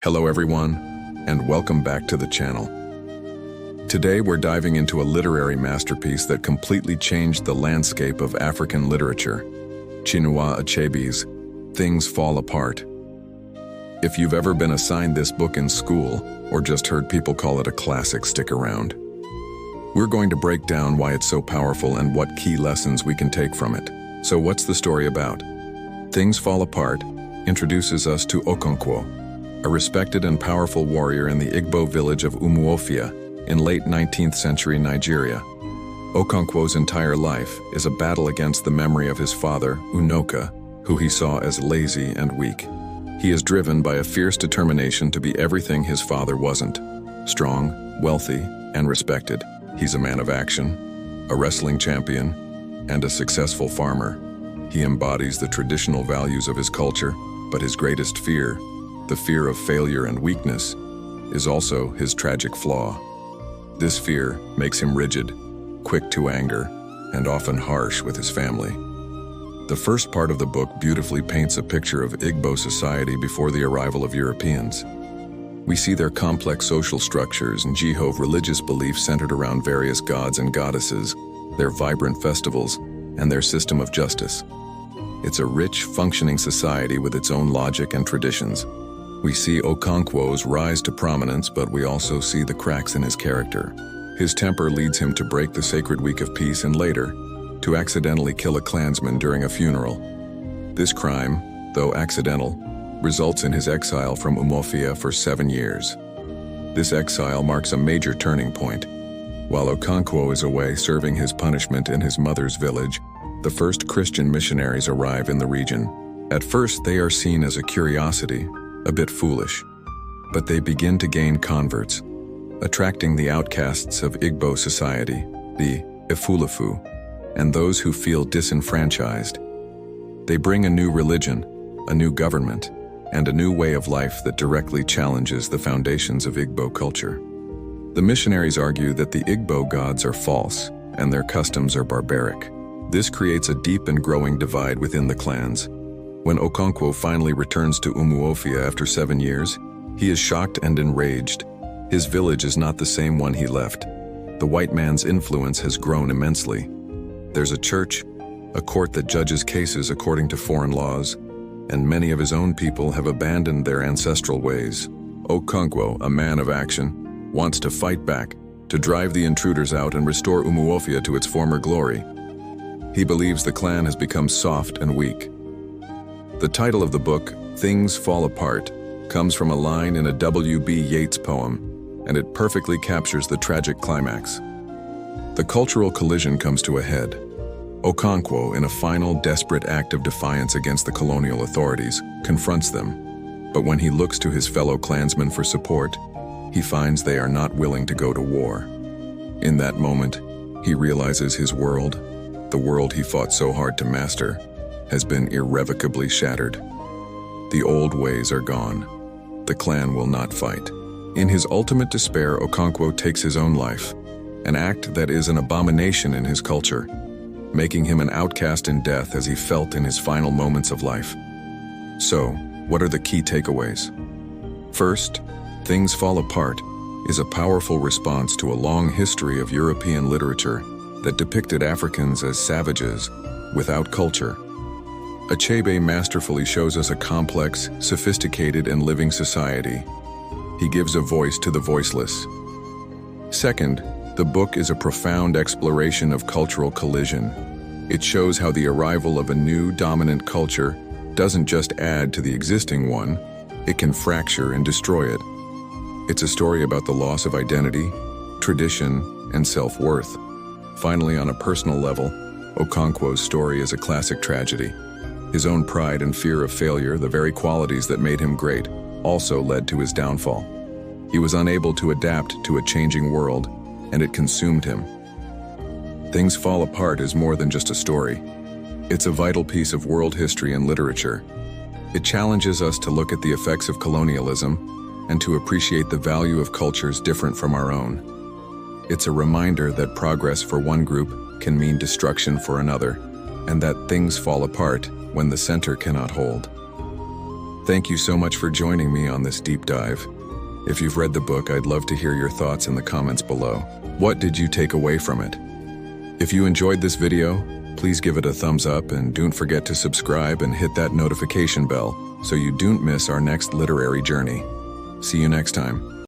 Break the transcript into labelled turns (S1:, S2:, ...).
S1: Hello everyone, and welcome back to the channel. Today we're diving into a literary masterpiece that completely changed the landscape of African literature, Chinua Achebe's Things Fall Apart. If you've ever been assigned this book in school, or just heard people call it a classic, stick around. We're going to break down why it's so powerful and what key lessons we can take from it. So what's the story about? Things Fall Apart introduces us to Okonkwo, a respected and powerful warrior in the Igbo village of Umuofia in late 19th century Nigeria. Okonkwo's entire life is a battle against the memory of his father, Unoka, who he saw as lazy and weak. He is driven by a fierce determination to be everything his father wasn't: strong, wealthy, and respected. He's a man of action, a wrestling champion, and a successful farmer. He embodies the traditional values of his culture, but his greatest fear, the fear of failure and weakness, is also his tragic flaw. This fear makes him rigid, quick to anger, and often harsh with his family. The first part of the book beautifully paints a picture of Igbo society before the arrival of Europeans. We see their complex social structures and Jehov religious beliefs centered around various gods and goddesses, their vibrant festivals, and their system of justice. It's a rich, functioning society with its own logic and traditions. We see Okonkwo's rise to prominence, but we also see the cracks in his character. His temper leads him to break the sacred week of peace and later, to accidentally kill a clansman during a funeral. This crime, though accidental, results in his exile from Umuofia for 7 years. This exile marks a major turning point. While Okonkwo is away serving his punishment in his mother's village, the first Christian missionaries arrive in the region. At first, they are seen as a curiosity, a bit foolish, but they begin to gain converts, attracting the outcasts of Igbo society, the Ifulufu, and those who feel disenfranchised. They bring a new religion, a new government, and a new way of life that directly challenges the foundations of Igbo culture. The missionaries argue that the Igbo gods are false and their customs are barbaric. This creates a deep and growing divide within the clans. When Okonkwo finally returns to Umuofia after 7 years, he is shocked and enraged. His village is not the same one he left. The white man's influence has grown immensely. There's a church, a court that judges cases according to foreign laws, and many of his own people have abandoned their ancestral ways. Okonkwo, a man of action, wants to fight back, to drive the intruders out and restore Umuofia to its former glory. He believes the clan has become soft and weak. The title of the book, Things Fall Apart, comes from a line in a W.B. Yeats poem, and it perfectly captures the tragic climax. The cultural collision comes to a head. Okonkwo, in a final, desperate act of defiance against the colonial authorities, confronts them. But when he looks to his fellow clansmen for support, he finds they are not willing to go to war. In that moment, he realizes his world, the world he fought so hard to master, has been irrevocably shattered. The old ways are gone. The clan will not fight. In his ultimate despair, Okonkwo takes his own life, an act that is an abomination in his culture, making him an outcast in death as he felt in his final moments of life. So, what are the key takeaways? First, Things Fall Apart is a powerful response to a long history of European literature that depicted Africans as savages without culture. Achebe masterfully shows us a complex, sophisticated, and living society. He gives a voice to the voiceless. Second, the book is a profound exploration of cultural collision. It shows how the arrival of a new dominant culture doesn't just add to the existing one, it can fracture and destroy it. It's a story about the loss of identity, tradition, and self-worth. Finally, on a personal level, Okonkwo's story is a classic tragedy. His own pride and fear of failure, the very qualities that made him great, also led to his downfall. He was unable to adapt to a changing world, and it consumed him. Things Fall Apart is more than just a story. It's a vital piece of world history and literature. It challenges us to look at the effects of colonialism and to appreciate the value of cultures different from our own. It's a reminder that progress for one group can mean destruction for another, and that things fall apart when the center cannot hold. Thank you so much for joining me on this deep dive. If you've read the book, I'd love to hear your thoughts in the comments below. What did you take away from it? If you enjoyed this video, please give it a thumbs up and don't forget to subscribe and hit that notification bell so you don't miss our next literary journey. See you next time.